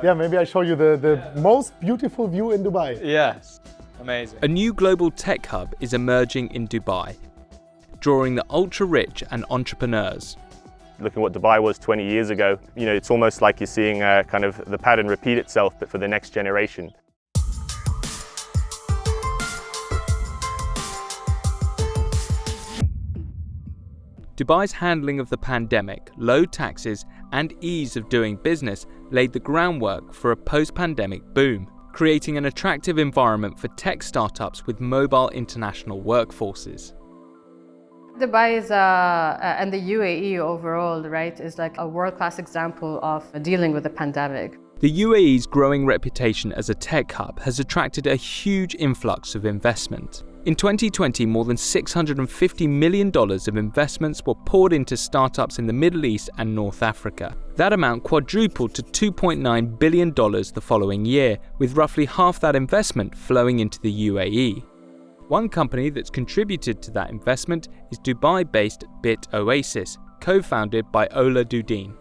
Yeah, maybe I show you the most beautiful view in Dubai. Yes, amazing. A new global tech hub is emerging in Dubai, drawing the ultra-rich and entrepreneurs. Looking at what Dubai was 20 years ago, it's almost like you're seeing kind of the pattern repeat itself, but for the next generation. Dubai's handling of the pandemic, low taxes, and ease of doing business laid the groundwork for a post-pandemic boom, creating an attractive environment for tech startups with mobile international workforces. Dubai is, and the UAE overall, right, is like a world-class example of dealing with the pandemic. The UAE's growing reputation as a tech hub has attracted a huge influx of investment. In 2020, more than $650 million of investments were poured into startups in the Middle East and North Africa. That amount quadrupled to $2.9 billion the following year, with roughly half that investment flowing into the UAE. One company that's contributed to that investment is Dubai-based BitOasis, co-founded by Ola Dudin.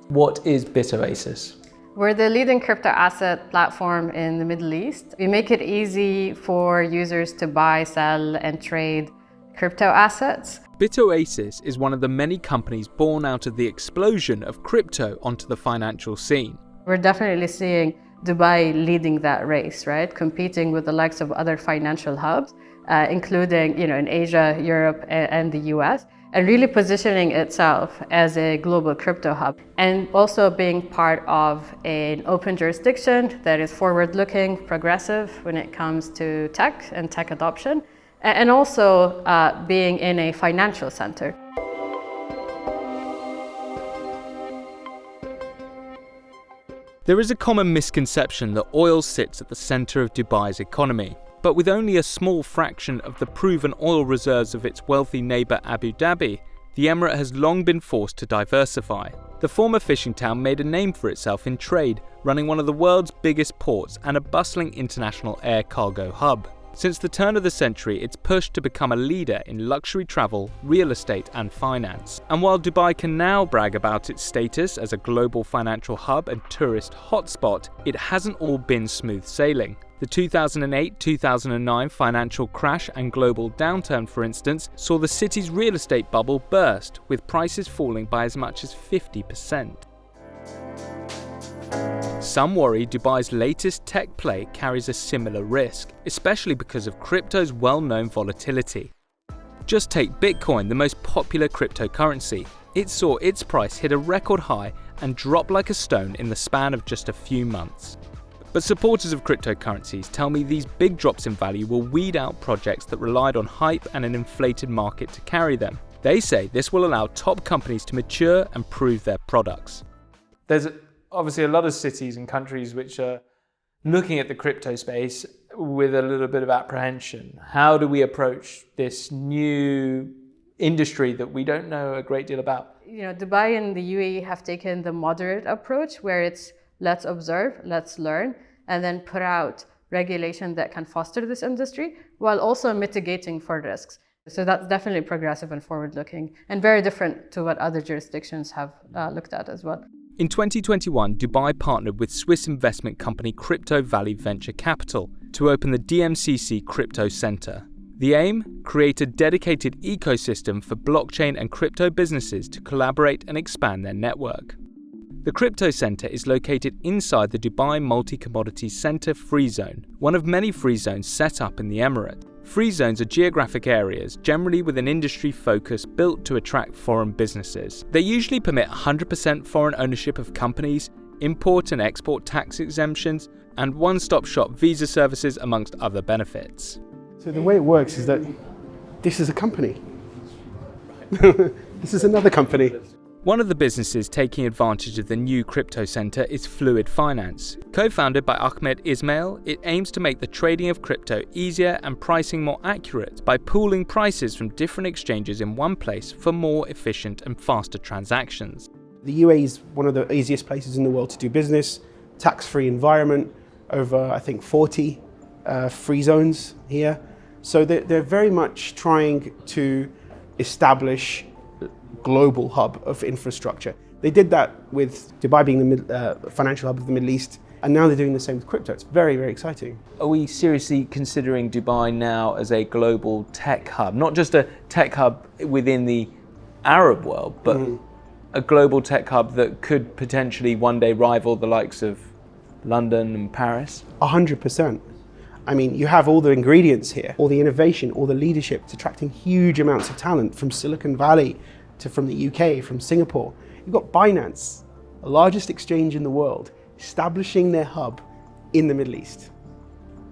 What is BitOasis? We're the leading crypto asset platform in the Middle East. We make it easy for users to buy, sell, and trade crypto assets. BitOasis is one of the many companies born out of the explosion of crypto onto the financial scene. We're definitely seeing Dubai leading that race, right? Competing with the likes of other financial hubs, including, in Asia, Europe, and the US. And really positioning itself as a global crypto hub, and also being part of an open jurisdiction that is forward-looking, progressive when it comes to tech and tech adoption, and also being in a financial center. There is a common misconception that oil sits at the center of Dubai's economy. But with only a small fraction of the proven oil reserves of its wealthy neighbour Abu Dhabi, the emirate has long been forced to diversify. The former fishing town made a name for itself in trade, running one of the world's biggest ports and a bustling international air cargo hub. Since the turn of the century, it's pushed to become a leader in luxury travel, real estate and finance. And while Dubai can now brag about its status as a global financial hub and tourist hotspot, it hasn't all been smooth sailing. The 2008-2009 financial crash and global downturn, for instance, saw the city's real estate bubble burst, with prices falling by as much as 50%. Some worry Dubai's latest tech play carries a similar risk, especially because of crypto's well-known volatility. Just take Bitcoin, the most popular cryptocurrency. It saw its price hit a record high and drop like a stone in the span of just a few months. But supporters of cryptocurrencies tell me these big drops in value will weed out projects that relied on hype and an inflated market to carry them. They say this will allow top companies to mature and prove their products. There's obviously a lot of cities and countries which are looking at the crypto space with a little bit of apprehension. How do we approach this new industry that we don't know a great deal about? Dubai and the UAE have taken the moderate approach, where it's let's observe, let's learn, and then put out regulation that can foster this industry while also mitigating for risks. So that's definitely progressive and forward-looking, and very different to what other jurisdictions have looked at as well. In 2021, Dubai partnered with Swiss investment company Crypto Valley Venture Capital to open the DMCC Crypto Center. The aim? Create a dedicated ecosystem for blockchain and crypto businesses to collaborate and expand their network. The Crypto Center is located inside the Dubai Multi-Commodities Center Free Zone, one of many free zones set up in the Emirate. Free zones are geographic areas, generally with an industry focus built to attract foreign businesses. They usually permit 100% foreign ownership of companies, import and export tax exemptions, and one-stop shop visa services, amongst other benefits. So the way it works is that this is a company. This is another company. One of the businesses taking advantage of the new crypto center is Fluid Finance. Co-founded by Ahmed Ismail, it aims to make the trading of crypto easier and pricing more accurate by pooling prices from different exchanges in one place for more efficient and faster transactions. The UAE is one of the easiest places in the world to do business, tax-free environment, over I think 40 free zones here. So they're very much trying to establish global hub of infrastructure. They did that with Dubai being the financial hub of the Middle East, and now they're doing the same with crypto. It's very, very exciting. Are we seriously considering Dubai now as a global tech hub? Not just a tech hub within the Arab world, but a global tech hub that could potentially one day rival the likes of London and Paris? 100%. I mean, you have all the ingredients here, all the innovation, all the leadership. It's attracting huge amounts of talent from Silicon Valley to from the UK, from Singapore. You've got Binance, the largest exchange in the world, establishing their hub in the Middle East,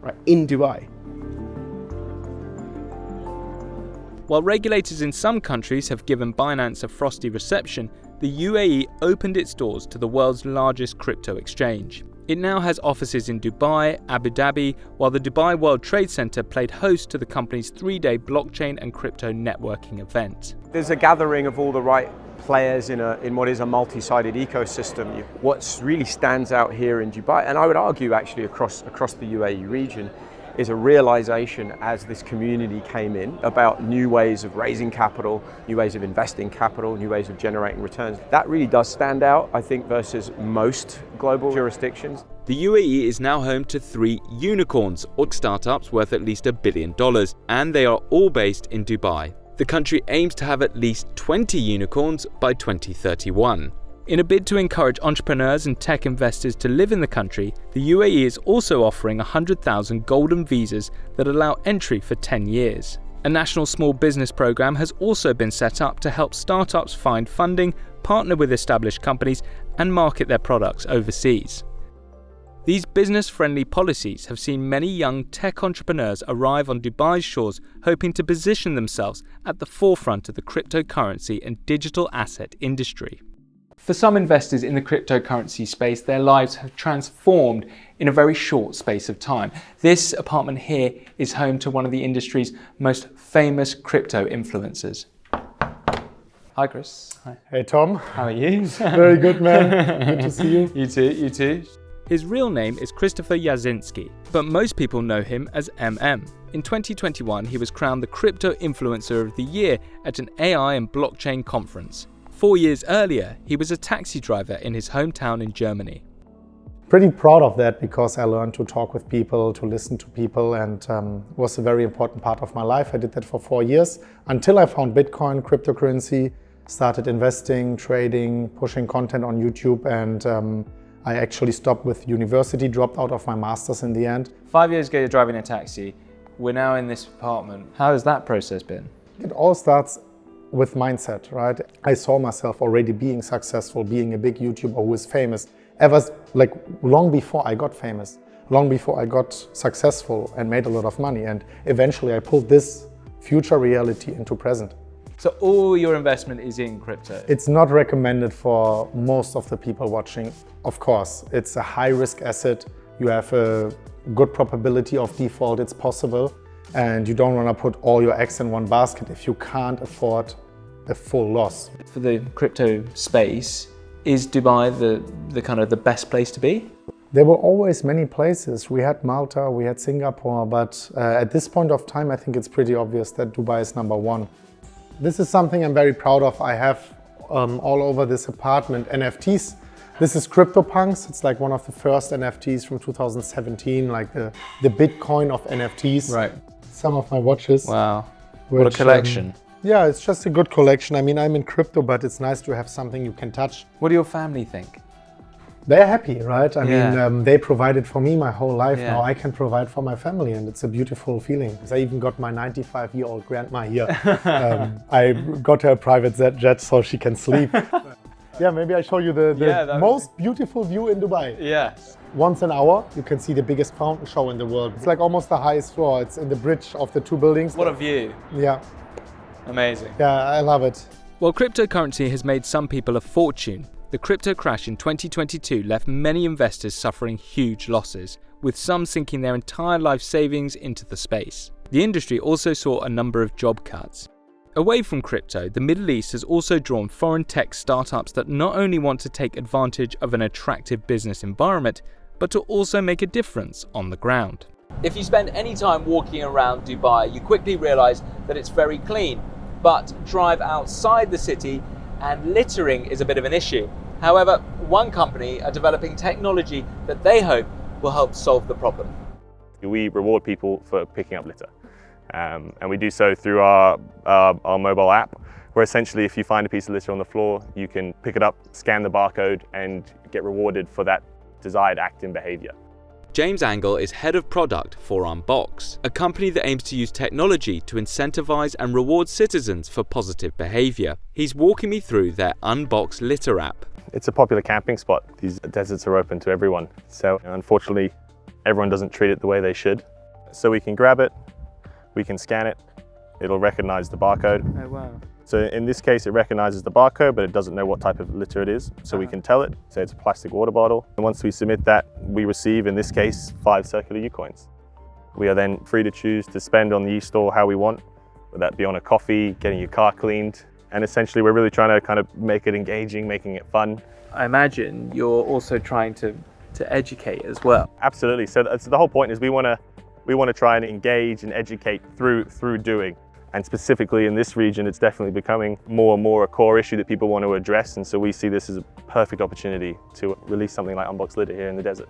right, in Dubai. While regulators in some countries have given Binance a frosty reception, the UAE opened its doors to the world's largest crypto exchange. It now has offices in Dubai, Abu Dhabi, while the Dubai World Trade Center played host to the company's 3-day blockchain and crypto networking event. There's a gathering of all the right players in what is a multi-sided ecosystem. What really stands out here in Dubai, and I would argue actually across the UAE region, is a realization as this community came in about new ways of raising capital, new ways of investing capital, new ways of generating returns. That really does stand out, I think, versus most global jurisdictions. The UAE is now home to 3 unicorns, or startups worth at least $1 billion, and they are all based in Dubai. The country aims to have at least 20 unicorns by 2031. In a bid to encourage entrepreneurs and tech investors to live in the country, the UAE is also offering 100,000 golden visas that allow entry for 10 years. A national small business program has also been set up to help startups find funding, partner with established companies, and market their products overseas. These business-friendly policies have seen many young tech entrepreneurs arrive on Dubai's shores hoping to position themselves at the forefront of the cryptocurrency and digital asset industry. For some investors in the cryptocurrency space, their lives have transformed in a very short space of time. This apartment here is home to one of the industry's most famous crypto influencers. Hi, Chris. Hi. Hey, Tom. How are you? Very good, man. Good to see you. You too, you too. His real name is Christopher Yazinski, but most people know him as MM. In 2021, he was crowned the Crypto Influencer of the Year at an AI and blockchain conference. 4 years earlier, he was a taxi driver in his hometown in Germany. Pretty proud of that because I learned to talk with people, to listen to people, and was a very important part of my life. I did that for 4 years until I found Bitcoin, cryptocurrency, started investing, trading, pushing content on YouTube, and I actually stopped with university, dropped out of my master's in the end. 5 years ago, you're driving a taxi. We're now in this apartment. How has that process been? It all starts with mindset, right? I saw myself already being successful, being a big YouTuber who is famous, long before I got famous, long before I got successful and made a lot of money. And eventually I pulled this future reality into present. So all your investment is in crypto? It's not recommended for most of the people watching. Of course, it's a high risk asset. You have a good probability of default, it's possible. And you don't want to put all your eggs in one basket if you can't afford a full loss. For the crypto space, is Dubai the kind of the best place to be? There were always many places. We had Malta, we had Singapore, but at this point of time, I think it's pretty obvious that Dubai is number one. This is something I'm very proud of. I have all over this apartment NFTs. This is CryptoPunks. It's like one of the first NFTs from 2017, like the Bitcoin of NFTs. Right. Some of my watches. Wow. What a collection. Yeah, it's just a good collection. I mean, I'm in crypto, but it's nice to have something you can touch. What do your family think? They're happy, right? I mean, they provided for me my whole life. Yeah. Now I can provide for my family, and it's a beautiful feeling. I even got my 95-year-old grandma here. I got her a private jet so she can sleep. Yeah, maybe I show you the most beautiful view in Dubai. Yeah. Once an hour, you can see the biggest fountain show in the world. It's like almost the highest floor. It's in the bridge of the 2 buildings. What a view. Yeah. Amazing. Yeah, I love it. While cryptocurrency has made some people a fortune, the crypto crash in 2022 left many investors suffering huge losses, with some sinking their entire life savings into the space. The industry also saw a number of job cuts. Away from crypto, the Middle East has also drawn foreign tech startups that not only want to take advantage of an attractive business environment, but to also make a difference on the ground. If you spend any time walking around Dubai, you quickly realize that it's very clean. But drive outside the city and littering is a bit of an issue. However, one company are developing technology that they hope will help solve the problem. We reward people for picking up litter, and we do so through our mobile app, where essentially if you find a piece of litter on the floor, you can pick it up, scan the barcode, and get rewarded for that desired act in behavior. James Angle is head of product for Unbox, a company that aims to use technology to incentivize and reward citizens for positive behavior. He's walking me through their Unbox litter app. It's a popular camping spot. These deserts are open to everyone, so unfortunately everyone doesn't treat it the way they should. So we can grab it, we can scan it, it'll recognize the barcode. Oh wow. So in this case, it recognizes the barcode, but it doesn't know what type of litter it is. So we can tell it, say it's a plastic water bottle. And once we submit that, we receive, in this case, 5 circular U-coins. We are then free to choose to spend on the e-store how we want, whether that be on a coffee, getting your car cleaned. And essentially, we're really trying to kind of make it engaging, making it fun. I imagine you're also trying to educate as well. Absolutely. So the whole point is we want to try and engage and educate through doing. And specifically in this region, it's definitely becoming more and more a core issue that people want to address. And so we see this as a perfect opportunity to release something like Unbox Litter here in the desert.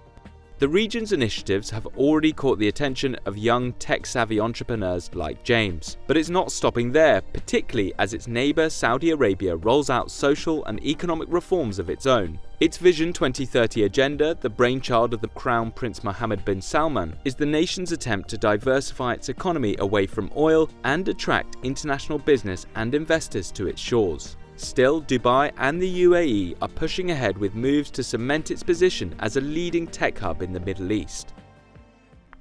The region's initiatives have already caught the attention of young tech-savvy entrepreneurs like James. But it's not stopping there, particularly as its neighbour Saudi Arabia rolls out social and economic reforms of its own. Its Vision 2030 agenda, the brainchild of the Crown Prince Mohammed bin Salman, is the nation's attempt to diversify its economy away from oil and attract international business and investors to its shores. Still, Dubai and the UAE are pushing ahead with moves to cement its position as a leading tech hub in the Middle East.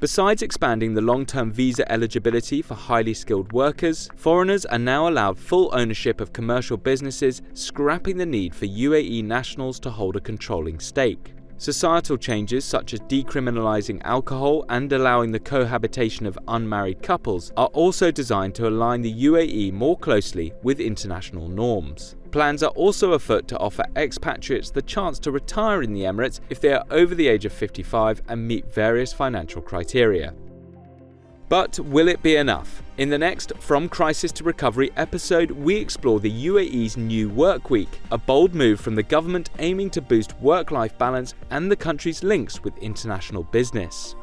Besides expanding the long-term visa eligibility for highly skilled workers, foreigners are now allowed full ownership of commercial businesses, scrapping the need for UAE nationals to hold a controlling stake. Societal changes such as decriminalising alcohol and allowing the cohabitation of unmarried couples are also designed to align the UAE more closely with international norms. Plans are also afoot to offer expatriates the chance to retire in the Emirates if they are over the age of 55 and meet various financial criteria. But will it be enough? In the next From Crisis to Recovery episode, we explore the UAE's new work week, a bold move from the government aiming to boost work-life balance and the country's links with international business.